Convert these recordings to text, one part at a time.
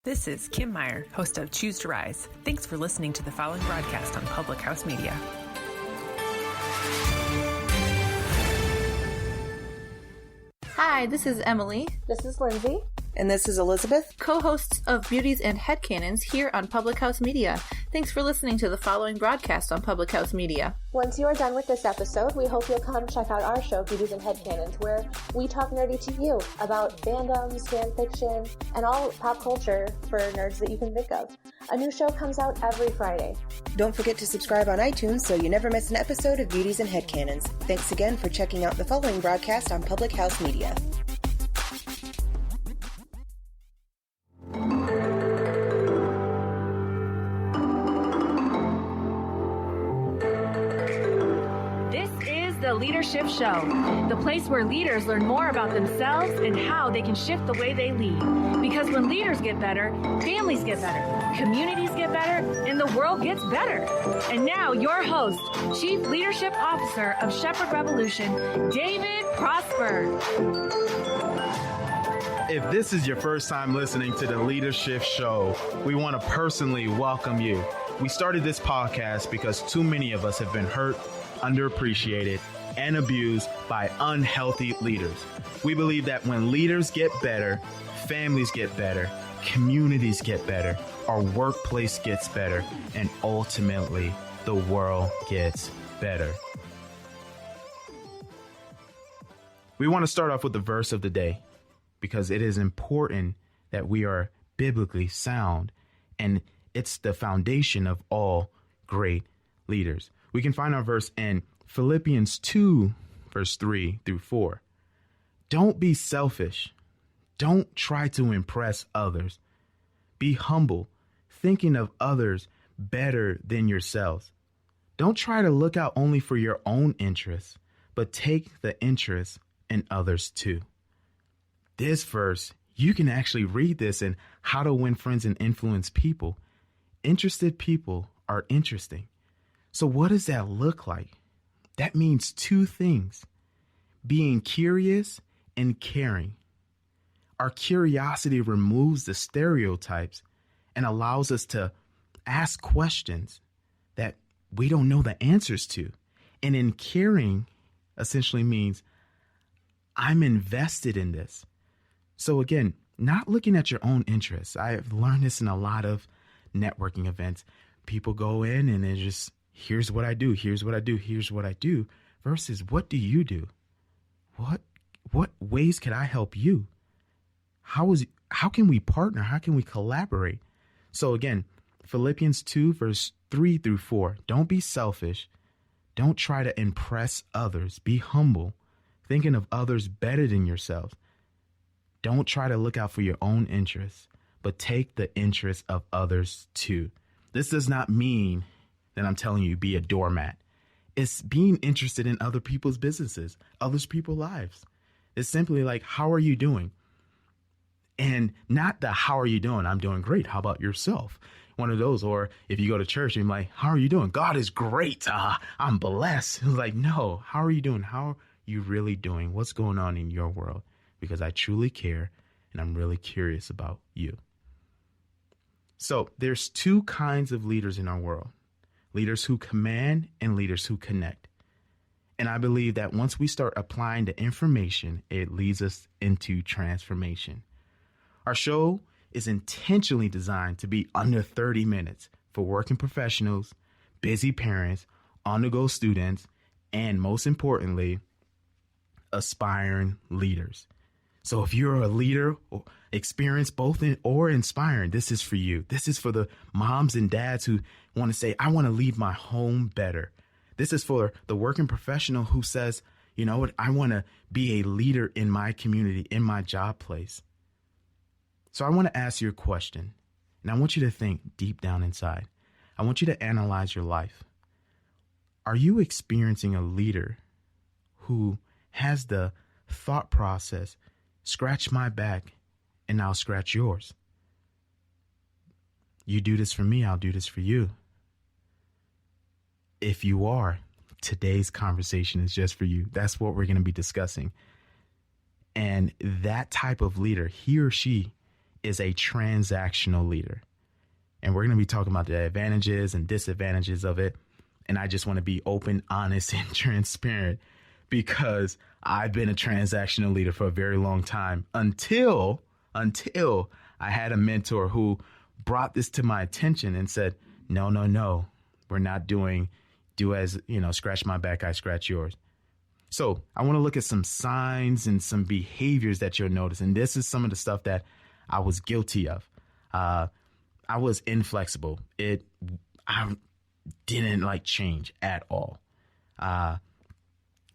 This is Kim Meyer, host of Choose to Rise. Thanks for listening to the following broadcast on Public House Media. Hi, this is Emily. This is Lindsay. And this is Elizabeth, co-hosts of Beauties and Headcanons here on Public House Media. Thanks for listening to the following broadcast on Public House Media. Once you are done with this episode, we hope you'll come check out our show, Beauties and Headcanons, where we talk nerdy to you about fandoms, fan fiction, and all pop culture for nerds that you can think of. A new show comes out every Friday. Don't forget to subscribe on iTunes so you never miss an episode of Beauties and Headcanons. Thanks again for checking out the following broadcast on Public House Media. The Leadership Show, the place where leaders learn more about themselves and how they can shift the way they lead. Because when leaders get better, families get better, communities get better, and the world gets better. And now your host, Chief Leadership Officer of Shepherd Revolution, David Prosper. If this is your first time listening to the Leadership Show, we want to personally welcome you. We started this podcast because too many of us have been hurt, underappreciated, and abused by unhealthy leaders. We believe that when leaders get better, families get better, communities get better, our workplace gets better, and ultimately, the world gets better. We want to start off with the verse of the day because it is important that we are biblically sound, and it's the foundation of all great leaders. We can find our verse in Philippians 2, verse 3 through 4. Don't be selfish. Don't try to impress others. Be humble, thinking of others better than yourselves. Don't try to look out only for your own interests, but take the interest in others too. This verse, you can actually read this in How to Win Friends and Influence People. Interested people are interesting. So what does that look like? That means two things: being curious and caring. Our curiosity removes the stereotypes and allows us to ask questions that we don't know the answers to. And in caring essentially means I'm invested in this. So again, not looking at your own interests. I've learned this in a lot of networking events. People go in and they're just, here's what I do, here's what I do, here's what I do, versus what do you do? What ways can I help you? How can we partner? How can we collaborate? So again, Philippians 2, verse 3 through 4. Don't be selfish. Don't try to impress others. Be humble, thinking of others better than yourselves. Don't try to look out for your own interests, but take the interests of others too. This does not mean that I'm telling you be a doormat. It's being interested in other people's businesses, other people's lives. It's simply like, how are you doing? And not the how are you doing? I'm doing great. How about yourself? One of those. Or if you go to church and you're like, how are you doing? God is great. I'm blessed. It's like, no, how are you doing? How are you really doing? What's going on in your world? Because I truly care and I'm really curious about you. So there's two kinds of leaders in our world: leaders who command and leaders who connect. And I believe that once we start applying the information, it leads us into transformation. Our show is intentionally designed to be under 30 minutes for working professionals, busy parents, on-the-go students, and most importantly, aspiring leaders. So if you're a leader or experienced both or inspiring, this is for you. This is for the moms and dads who want to say, I want to leave my home better. This is for the working professional who says, you know what, I want to be a leader in my community, in my job place. So I want to ask you a question, and I want you to think deep down inside. I want you to analyze your life. Are you experiencing a leader who has the thought process, scratch my back and I'll scratch yours? You do this for me, I'll do this for you. If you are, today's conversation is just for you. That's what we're going to be discussing. And that type of leader, he or she is a transactional leader. And we're going to be talking about the advantages and disadvantages of it. And I just want to be open, honest, and transparent because I've been a transactional leader for a very long time until I had a mentor who brought this to my attention and said, no, we're not do as, scratch my back, I scratch yours. So I want to look at some signs and some behaviors that you'll notice. And this is some of the stuff that I was guilty of. I was inflexible. I didn't like change at all.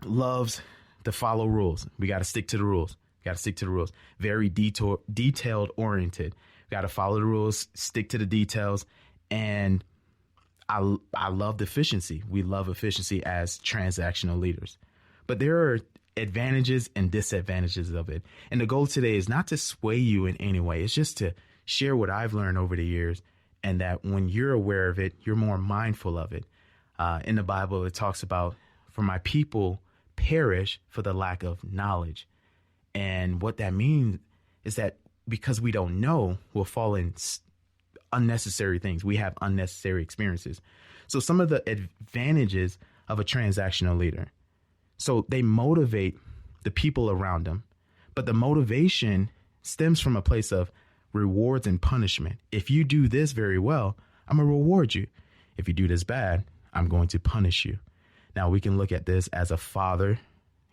Loves to follow rules. We got to stick to the rules. Very detailed oriented. Got to follow the rules, stick to the details. And I loved efficiency. We love efficiency as transactional leaders. But there are advantages and disadvantages of it. And the goal today is not to sway you in any way. It's just to share what I've learned over the years, and that when you're aware of it, you're more mindful of it. In the Bible, it talks about, for my people perish for the lack of knowledge. And what that means is that because we don't know, we'll fall in unnecessary things. We have unnecessary experiences. So some of the advantages of a transactional leader. So they motivate the people around them, but the motivation stems from a place of rewards and punishment. If you do this very well, I'm going to reward you. If you do this bad, I'm going to punish you. Now we can look at this as a father.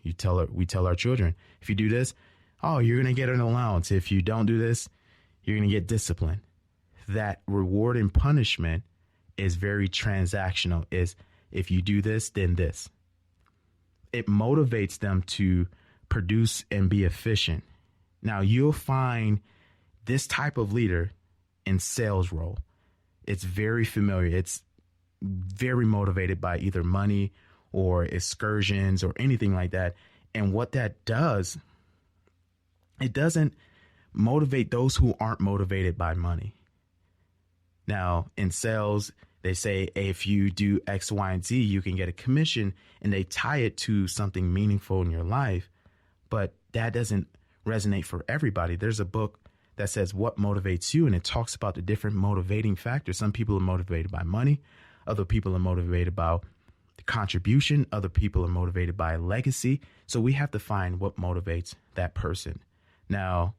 We tell our children, if you do this, you're going to get an allowance. If you don't do this, you're going to get discipline. That reward and punishment is very transactional. Is if you do this, then this. It motivates them to produce and be efficient. Now you'll find this type of leader in sales role. It's very familiar. It's very motivated by either money or excursions or anything like that. And what that does, it doesn't motivate those who aren't motivated by money. Now, in sales, they say if you do X, Y, and Z, you can get a commission, and they tie it to something meaningful in your life. But that doesn't resonate for everybody. There's a book that says what motivates you, and it talks about the different motivating factors. Some people are motivated by money. Other people are motivated by the contribution. Other people are motivated by legacy. So we have to find what motivates that person. Now,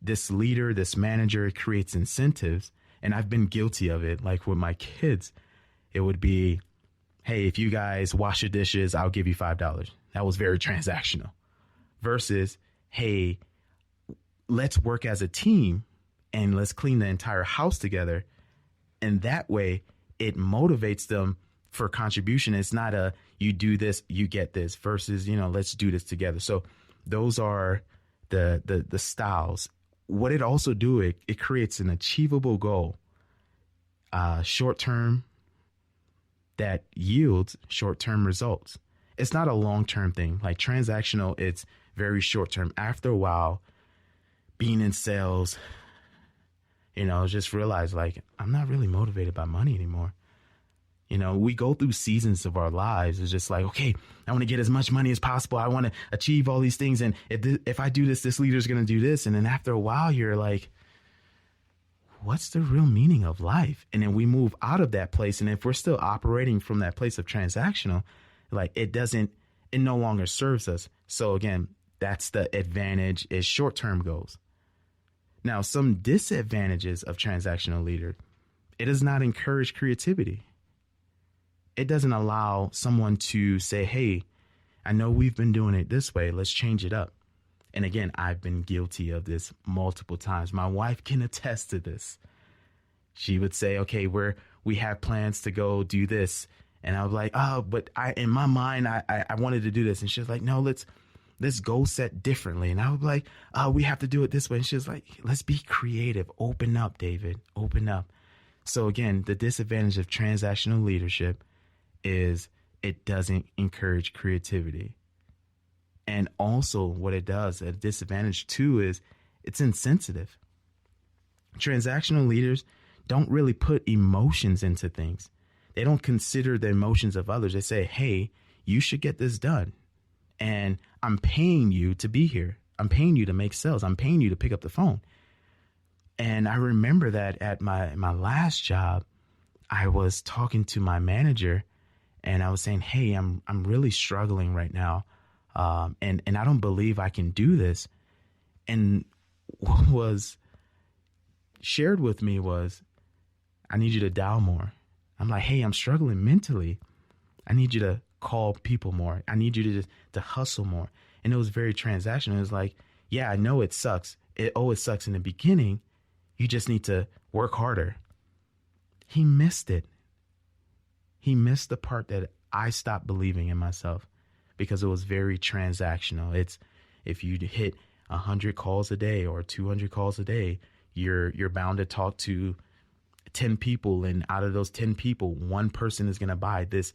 this leader, this manager creates incentives. And I've been guilty of it. Like with my kids, it would be, hey, if you guys wash your dishes, I'll give you $5. That was very transactional. Versus, hey, let's work as a team and let's clean the entire house together. And that way it motivates them for contribution. It's not a, you do this, you get this, versus, let's do this together. So those are the styles. What it also do, it creates an achievable goal, short-term, that yields short-term results. It's not a long-term thing. Like transactional, it's very short-term. After a while, being in sales, just realize like, I'm not really motivated by money anymore. We go through seasons of our lives. It's just like, okay, I want to get as much money as possible. I want to achieve all these things. And if I do this leader's going to do this. And then after a while, you're like, what's the real meaning of life? And then we move out of that place. And if we're still operating from that place of transactional, like it no longer serves us. So again, that's the advantage, is short-term goals. Now, some disadvantages of transactional leader, it does not encourage creativity. It doesn't allow someone to say, hey, I know we've been doing it this way. Let's change it up. And again, I've been guilty of this multiple times. My wife can attest to this. She would say, okay, we have plans to go do this. And I was like, but in my mind, I wanted to do this. And she was like, no, let's goal set differently. And I was like, we have to do it this way. And she was like, let's be creative. Open up, David. Open up. So again, the disadvantage of transactional leadership is it doesn't encourage creativity. And also what it does, a disadvantage too, is it's insensitive. Transactional leaders don't really put emotions into things. They don't consider the emotions of others. They say, hey, you should get this done. And I'm paying you to be here. I'm paying you to make sales. I'm paying you to pick up the phone. And I remember that at my last job, I was talking to my manager and I was saying, hey, I'm really struggling right now. And I don't believe I can do this. And what was shared with me was, I need you to dial more. I'm like, hey, I'm struggling mentally. I need you to call people more. I need you to hustle more. And it was very transactional. It was like, yeah, I know it sucks. It always sucks in the beginning. You just need to work harder. He missed it. He missed the part that I stopped believing in myself because it was very transactional. It's if you hit 100 calls a day or 200 calls a day, you're bound to talk to 10 people. And out of those 10 people, one person is going to buy this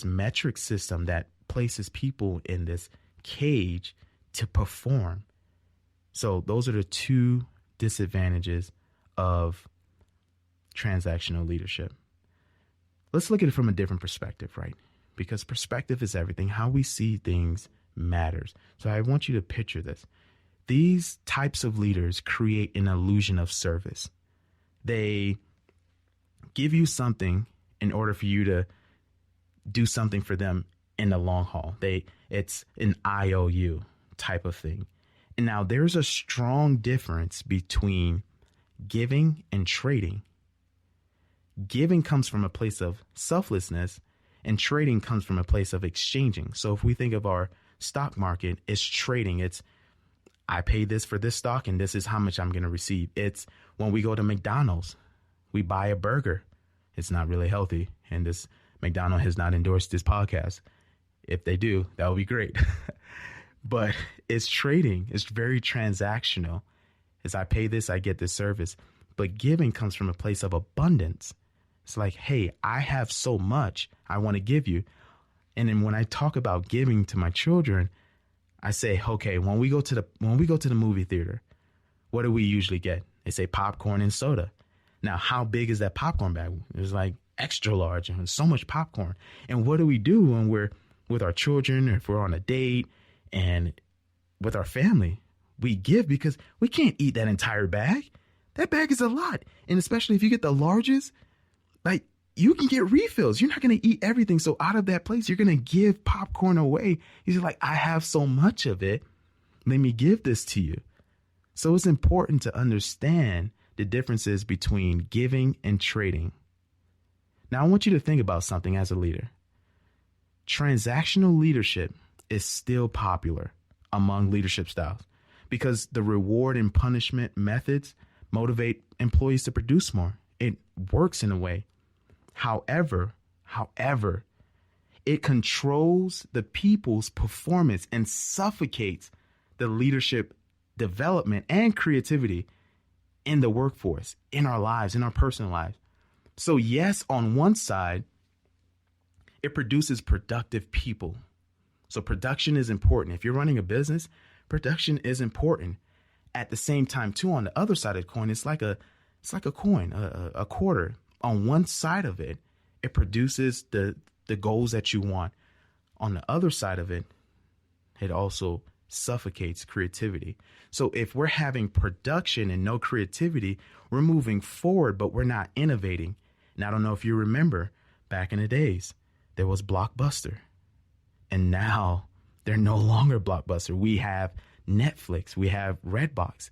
metric system that places people in this cage to perform. So those are the two disadvantages of transactional leadership. Let's look at it from a different perspective, right? Because perspective is everything. How we see things matters. So I want you to picture this. These types of leaders create an illusion of service. They give you something in order for you to do something for them in the long haul. It's an IOU type of thing. And now there's a strong difference between giving and trading. Giving comes from a place of selflessness and trading comes from a place of exchanging. So if we think of our stock market, it's trading. It's I pay this for this stock and this is how much I'm going to receive. It's when we go to McDonald's, we buy a burger. It's not really healthy. And this McDonald's has not endorsed this podcast. If they do, that would be great. But it's trading. It's very transactional. As I pay this, I get this service. But giving comes from a place of abundance. It's like, hey, I have so much I want to give you. And then when I talk about giving to my children, I say, okay, when we go to the movie theater, what do we usually get? They say popcorn and soda. Now, how big is that popcorn bag? It's like extra large and so much popcorn. And what do we do when we're with our children or if we're on a date and with our family? We give because we can't eat that entire bag. That bag is a lot. And especially if you get the largest, like you can get refills. You're not going to eat everything. So out of that place, you're going to give popcorn away. You're like, I have so much of it. Let me give this to you. So it's important to understand the differences between giving and trading. Now, I want you to think about something as a leader. Transactional leadership is still popular among leadership styles because the reward and punishment methods motivate employees to produce more. It works in a way. However, it controls the people's performance and suffocates the leadership development and creativity in the workforce, in our lives, in our personal lives. So yes, on one side, it produces productive people. So production is important. If you're running a business, production is important. At the same time, too, on the other side of the coin, it's like a coin, a quarter. On one side of it, it produces the goals that you want. On the other side of it, it also suffocates creativity. So if we're having production and no creativity, we're moving forward, but we're not innovating. And I don't know if you remember back in the days, there was Blockbuster. And now they're no longer Blockbuster. We have Netflix, we have Redbox,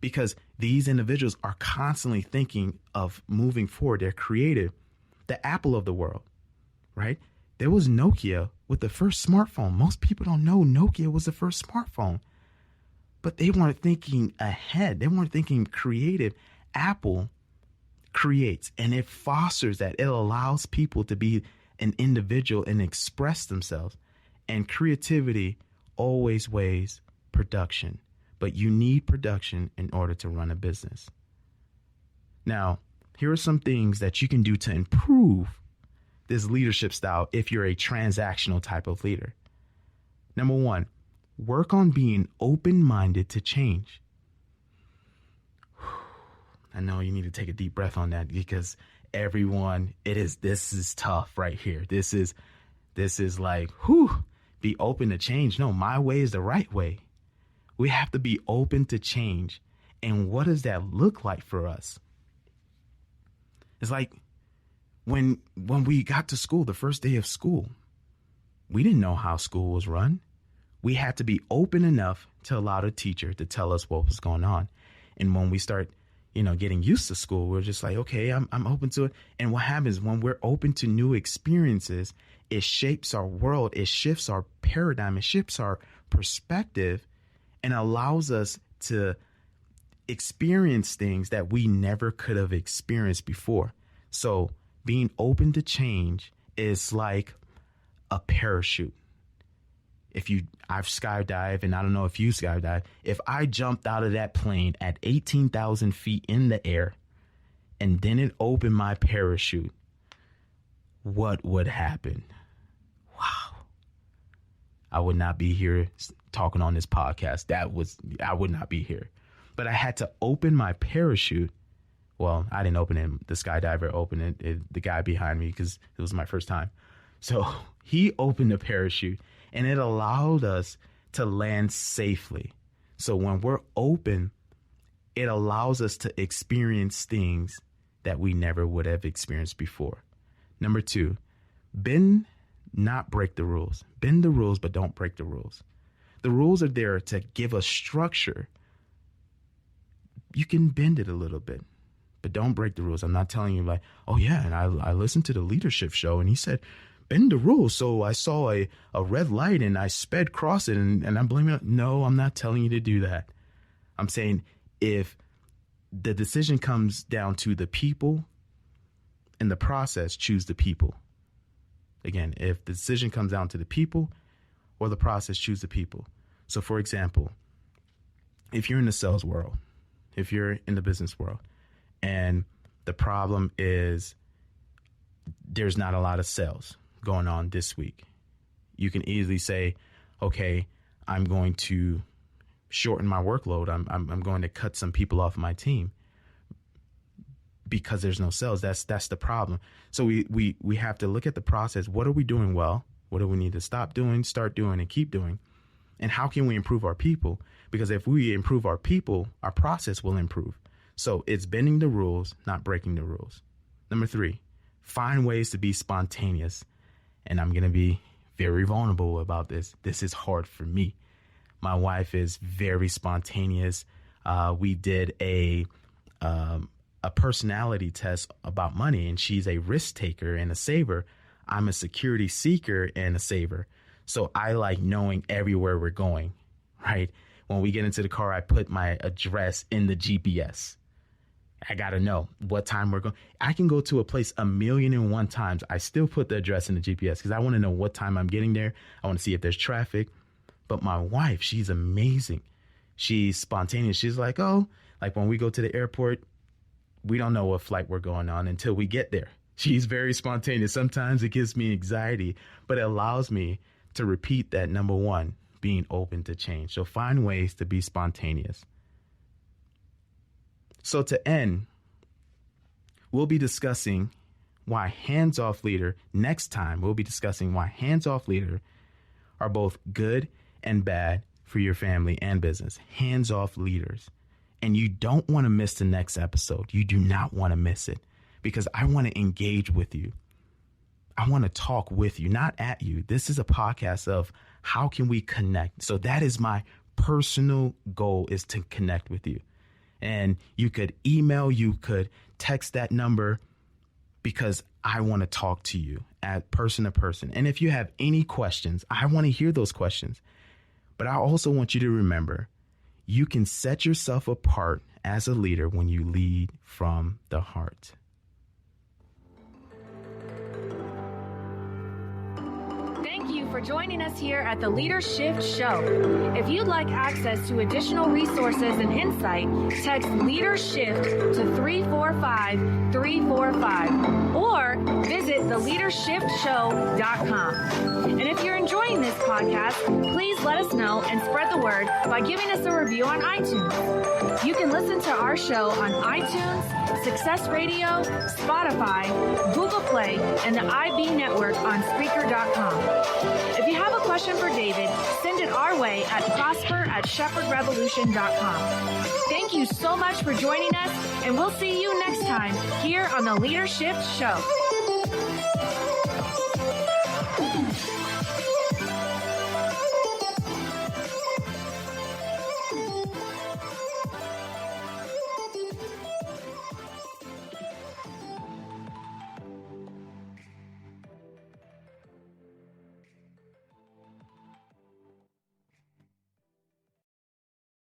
because these individuals are constantly thinking of moving forward. They're creative. The Apple of the world, right? There was Nokia with the first smartphone. Most people don't know Nokia was the first smartphone, but they weren't thinking ahead. They weren't thinking creative. Apple creates and it fosters that. It allows people to be an individual and express themselves. And creativity always weighs production, but you need production in order to run a business. Now, here are some things that you can do to improve this leadership style if you're a transactional type of leader. Number one, work on being open-minded to change. I know you need to take a deep breath on that because this is tough right here. This is like, be open to change. No, my way is the right way. We have to be open to change And what does that look like for us? It's like when we got to school, the first day of school, we didn't know how school was run. We had to be open enough to allow the teacher to tell us what was going on. And when we start, getting used to school, we're just like, okay, I'm open to it. And what happens when we're open to new experiences, it shapes our world, it shifts our paradigm, it shifts our perspective, and allows us to experience things that we never could have experienced before. So being open to change is like a parachute. I've skydived, and I don't know if you skydive. If I jumped out of that plane at 18,000 feet in the air and didn't open my parachute, what would happen? Wow. I would not be here talking on this podcast. I would not be here. But I had to open my parachute. Well, I didn't open it. The skydiver opened it, the guy behind me, because it was my first time. So he opened the parachute, and it allowed us to land safely. So when we're open, it allows us to experience things that we never would have experienced before. Number 2, bend, not break the rules. Bend the rules, but don't break the rules. The rules are there to give us structure. You can bend it a little bit, but don't break the rules. I'm not telling you like, oh yeah, and I listened to the leadership show and he said, bend the rules. So I saw a red light and I sped across it and I'm blaming it. No, I'm not telling you to do that. I'm saying if the decision comes down to the people and the process, choose the people. Again, if the decision comes down to the people or the process, choose the people. So for example, if you're in the sales world, if you're in the business world, and the problem is there's not a lot of sales going on this week, you can easily say, okay, I'm going to shorten my workload. I'm going to cut some people off my team because there's no sales. That's the problem. So we have to look at the process. What are we doing well? What do we need to stop doing, start doing, and keep doing? And how can we improve our people? Because if we improve our people, our process will improve. So it's bending the rules, not breaking the rules. Number 3, find ways to be spontaneous. And I'm going to be very vulnerable about this. This is hard for me. My wife is very spontaneous. We did a personality test about money, and she's a risk taker and a saver. I'm a security seeker and a saver. So I like knowing everywhere we're going, right? When we get into the car, I put my address in the GPS. I got to know what time we're going. I can go to a place 1,000,001 times. I still put the address in the GPS because I want to know what time I'm getting there. I want to see if there's traffic. But my wife, she's amazing. She's spontaneous. She's like, oh, like when we go to the airport, we don't know what flight we're going on until we get there. She's very spontaneous. Sometimes it gives me anxiety, but it allows me to repeat that. Number 1, being open to change. So find ways to be spontaneous. So to end, we'll be discussing why hands-off leader. Next time, we'll be discussing why hands-off leader are both good and bad for your family and business. Hands-off leaders. And you don't want to miss the next episode. You do not want to miss it because I want to engage with you. I want to talk with you, not at you. This is a podcast of how can we connect? So that is my personal goal, is to connect with you. And you could email, you could text that number because I want to talk to you at person to person. And if you have any questions, I want to hear those questions. But I also want you to remember, you can set yourself apart as a leader when you lead from the heart. Thank you for joining us here at the Leadership Show. If you'd like access to additional resources and insight, text Leadership to 345-345 or visit theleadershipshow.com. And if you're enjoying this podcast, please let us know and spread the word by giving us a review on iTunes. You can listen to our show on iTunes, Success Radio, Spotify, Google Play, and the IB Network on Spreaker.com. If you have a question for David, send it our way at prosper@shepherdrevolution.com. Thank Thank you so much for joining us, and we'll see you next time here on the Leadership Show.